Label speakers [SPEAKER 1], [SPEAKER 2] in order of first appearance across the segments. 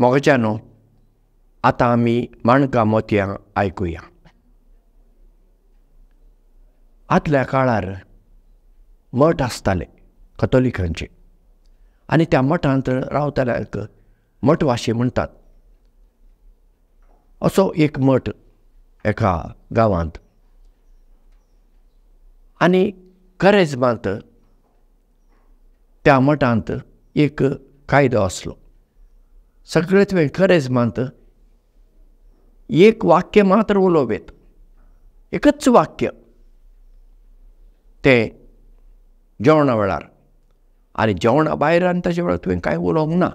[SPEAKER 1] मोगाच्यानो आतां आमी माणका मोतयां आयकुया. आदल्या काळार मठ आसताले कथोलिकांचे आनी त्या मठांत रावतल्यांक मठवाशी म्हणटात. असो एक मठ एका गांवांत आनी करेजमांत त्या मठांत एक कायदो आसलो. सगळेच वेळ करेजमांत एक वाक्य मात्र उलोवेत, एकच वाक्य तें जेवणा वेळार. आनी जेवणा भायर आनी ताचे वेळार तुवें कांय उलोवंक ना.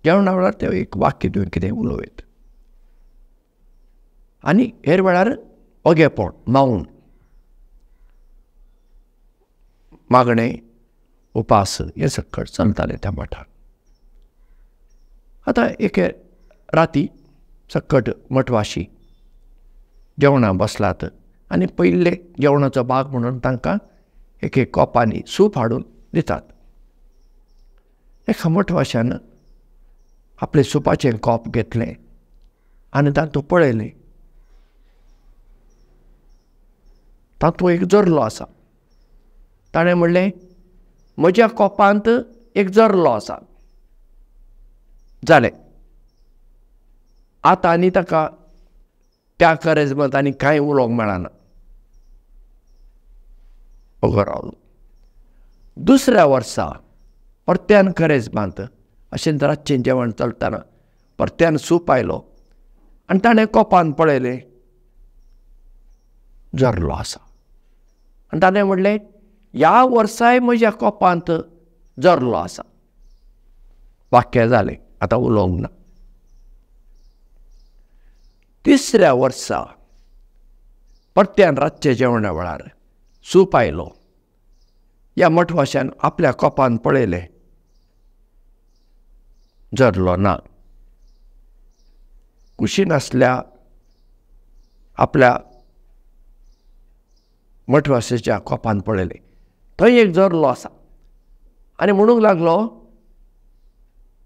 [SPEAKER 1] जेवणा वेळार तें एक वाक्य तुवें कितें उलोवेत. आनी हेर वेळार ओगेपण मावून मागणें उपास हें सकट चलतालें त्या मठांत. आतां एके राती सकट मठवाशी जेवणां बसलात आनी पयले जेवणाचो भाग म्हणून तांकां एक कोपांनी सूप हाडून दितात. एका मठवाश्यान आपलें सुपाचें कोप घेतलें आनी तातूंत पळयलें तातूंत एक जरलो आसा. ताणें म्हणलें, म्हज्या कोपांत एक जरलो आसा. जालें. आतां आनी ताका त्या करेजमांत आनी कांय उलोवंक मेळना. ओगो रावलो. दुसऱ्या वर्सा परत्यान करेजमांत अशें रातचें जेवण चलतना परत्यान सूप आयलो आनी ताणें कोपान पळयलें जरलो आसा. आनी ताणें म्हणलें, ह्या वर्साय म्हज्या कोपांत जरलो आसा. वाक्य जालें, आतां उलोवंक ना. तिसऱ्या वर्सा परत्यान रातचे जेवणा वेळार सूप आयलो. ह्या मठवाश्यान आपल्या कोपान पळयलें, जरलो ना. कुशीन आसल्या आपल्या मठवाश्याच्या कोपान पळयलें, थंय एक जरलो आसा. आनी म्हणूंक लागलो,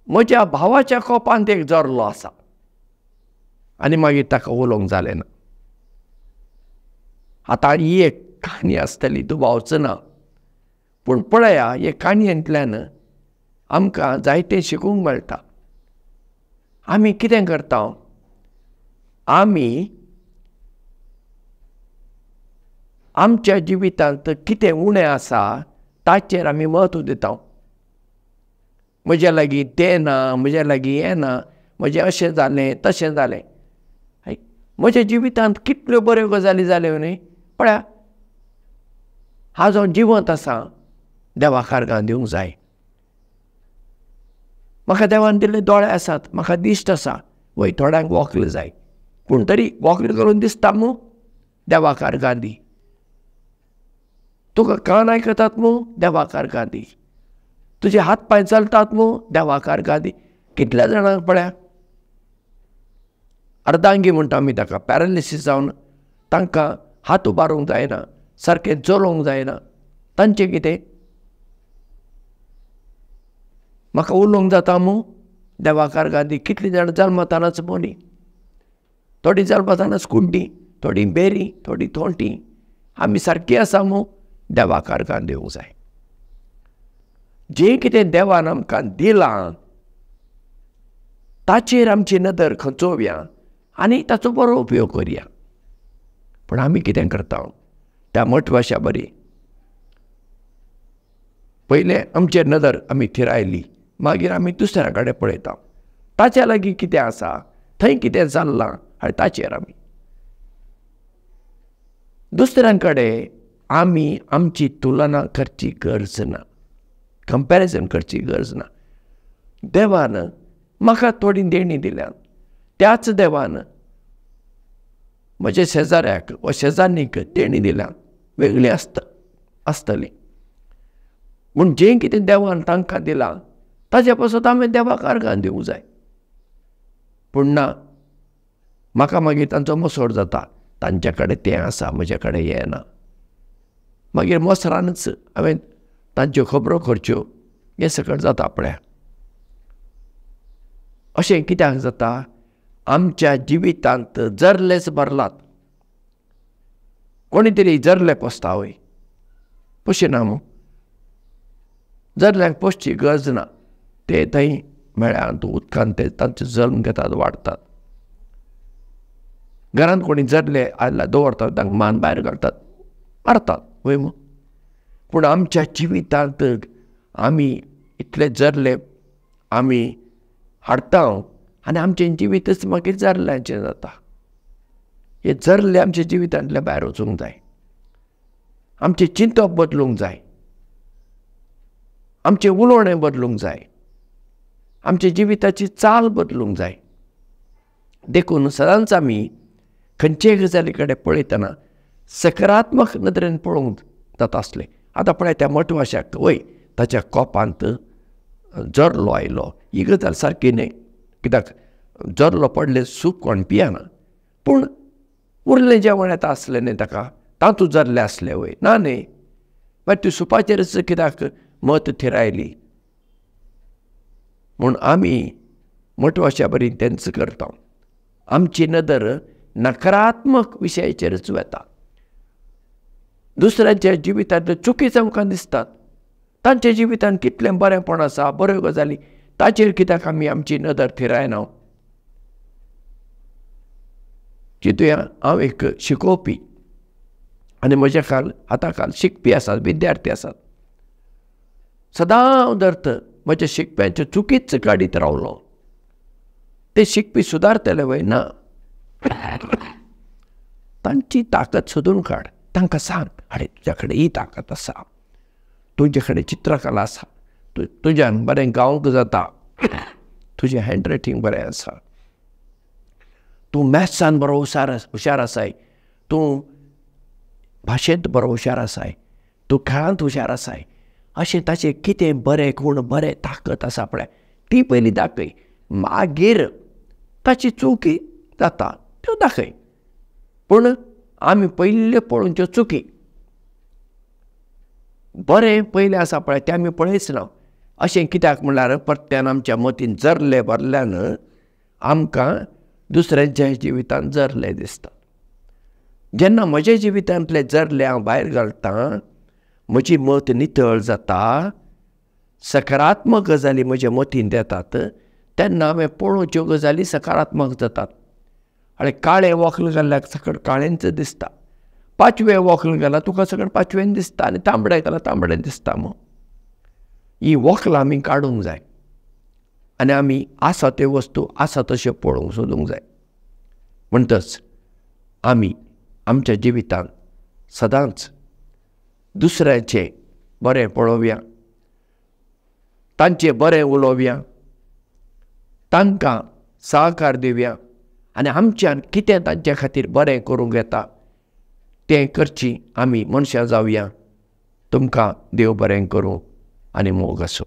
[SPEAKER 1] म्हज्या भावाच्या कोपांत एक जरलो आसा. आनी मागीर ताका उलोवंक जालें ना. आतां ही एक काणी आसतली, दुबावचो ना. पूण पळया, हे काणयेंतल्यान आमकां जायतें शिकूंक मेळटा. आमी कितें करता? आमी आमच्या जिवितांत कितें उणें आसा ताचेर आमी म्हत्व दिता. म्हज्या लागीं तें ना, म्हज्या लागीं हें ना, म्हजें अशें जालें तशें जालें. म्हज्या जिवितांत कितल्यो बऱ्यो गजाली जाल्यो न्ही. पळया, हांव जिवंत आसां, देवाक आर्गां दिवंक जाय. म्हाका देवान दिल्ले दोळे आसात, म्हाका दिश्ट आसा, वय थोड्यांक वोकल जाय, पूण तरी वोकल करून दिसता मूं, देवाक आर्गां दी. तुका कान आयकतात मूं, देवाक आर्गां दी. तुजे हात पांय चलतात मूं, देवाक आर्गां दी. कितल्या जाणांक पळया अर्दांगी म्हणटा आमी ताका, पॅरालिसीस जावन तांकां हात उबारूंक जायना, सारकें चलोवंक जायना. तांचें कितें? म्हाका उलोवंक जाता मूं, देवाक आर्गां दी. कितलीं जाणां जल्मतानाच मोनी, थोडीं जल्मतानाच कुड्डी, थोडीं बेरी, थोडीं थोंटी. आमी सारकीं आसा मूं, देवाक आर्गां दिवंक जाय. जें कितें देवान आमकां दिलां ताचेर आमची नदर खंचोवया आनी ताचो बरो उपयोग करया. पूण आमी कितें करता? त्या मठवाश्या बरी पयलें आमचेर नदर आमी थिरायली, मागीर आमी दुसऱ्या कडेन पळयता. ताच्या लागीं कितें आसा, थंय कितें जाल्लां आनी ताचेर आमी दुसऱ्यां कडेन आमी आमची तुलना करची गरज ना, कंपॅरिजन करची गरज ना. देवान म्हाका थोडी देणी दिल्यात, त्याच देवान म्हज्या शेजाऱ्याक वा शेजान्नीक देणी दिल्यात, वेगळी आसतली. पूण जें कितें देवान तांकां दिलां ताचे पासत आमी देवाक आर्गां दिवंक जाय. पूण ना, म्हाका मागीर तांचो मसोड जाता, तांचे कडेन तें आसा, म्हजे कडेन हें ना. मागीर मोसरानच हांवें तांच्यो खबरो करच्यो, हें सकट जाता पळया. अशें कित्याक जाता? आमच्या जिवितांत जरलेच भरलात. कोणी तरी जरले पोसतावय, पोशिना मू. जरल्यांक पोसची गरज ना. ते थंय मेळ्यांत उदकांत ते तांचो जल्म घेतात, वाडटात. घरांत कोणी जरले आयला दवरतात, तांकां मान भायर घालतात, मारतात वय मू. पूण आमच्या जिवितांत आमी इतले जरले आमी हाडटा आनी आमचें जिवीतच मागीर जरल्यांचें जाता. हे जरले आमच्या जिवितांतले भायर वचूंक जाय. आमचें चिंतप बदलूंक जाय. आमचें उलोवणें बदलूंक जाय. आमच्या जिविताची चाल बदलूंक जाय. देखून सदांच आमी खंयचेय गजाली कडेन पळयतना सकारात्मक नदरेन पळोवंक जाता आसलें. आतां पळय त्या मटवाशाक वय ताच्या कोपांत जरलो आयलो, ही गजाल सारकी न्हय. कित्याक जरलो पडले सूप कोण पियना. पूण उरलें जेवण येता आसलें न्ही ताका, तातूंत जरले आसलें वय ना न्ही. मागीर ती सुपाचेरच कित्याक मत थिरायली. म्हूण आमी मटवाशा बरी तेंच करता. आमची नदर नकारात्मक विशयाचेरच वता. दुसऱ्यांच्या जिवितांतल्यो चुकीच आमकां दिसतात. तांच्या जिवितांत कितलें बरेंपण आसा, बऱ्यो गजाली, ताचेर कित्याक आमी आमची नदर थिरायना? चिंतुया, हांव एक शिकोवपी आनी म्हज्या हाता खाल शिकपी आसात, विद्यार्थी आसात. सदां धरत म्हज्या शिकप्यांच्यो चुकीच काडीत रावलो. ते शिकपी सुदारतले वय ना. तांची ताकद सोदून काड. तांकां सांग, अरे तुज्या कडेन ही ताकद आसा, तुजे कडेन चित्रकला आसा, तुज्यान बरें गावंक जाता, तुजें हँडरायटींग बरें आसा, तूं मॅथ्सान बरो हुशार आसाय, तूं भाशेंत बरो हुशार आसाय, तूं खेळांत हुशार आसाय. अशें ताचें कितें बरें गूण, बरें ताकद आसा पळय, ती पयलीं दाखय. मागीर ताची चुकी जाता त्यो दाखय. पूण आमी पयले पळोवच्यो चुकी. बरें पयलें आसा पळय तें आमी पळयच ना. अशें कित्याक म्हणल्यार परत्यान आमच्या मतीन जरले भरल्यान आमकां दुसऱ्यांच्या जिवितांत जरले दिसता. जेन्ना म्हज्या जिवितांतले जरले हांव भायर घालतां, म्हजी मत नितळ जाता, सकारात्मक गजाली म्हज्या मतीन येतात, तेन्ना हांवें पळोवच्यो गजाली सकारात्मक जातात. आनी काळें वखल घाल्ल्याक सकट काळेंच दिसता. पाचवें वखल घाला तुका सकट पाचवें दिसता, आनी तांबडें घाला तांबडें दिसता. मग ही वखलां आमी काडूंक जाय आनी आमी आसा त्यो वस्तू आसा तश्यो पळोवंक सोदूंक जाय. म्हणटच आमी आमच्या जिवितांत सदांच दुसऱ्याचें बरें पळोवया, तांचें बरें उलोवया, तांकां सहकार दिवया आनी आमच्यान कितें तांचे खातीर बरें करूंक येता तें करची आमी मनशां जावया. तुमकां देव बरें करूं आनी मोग आसूं.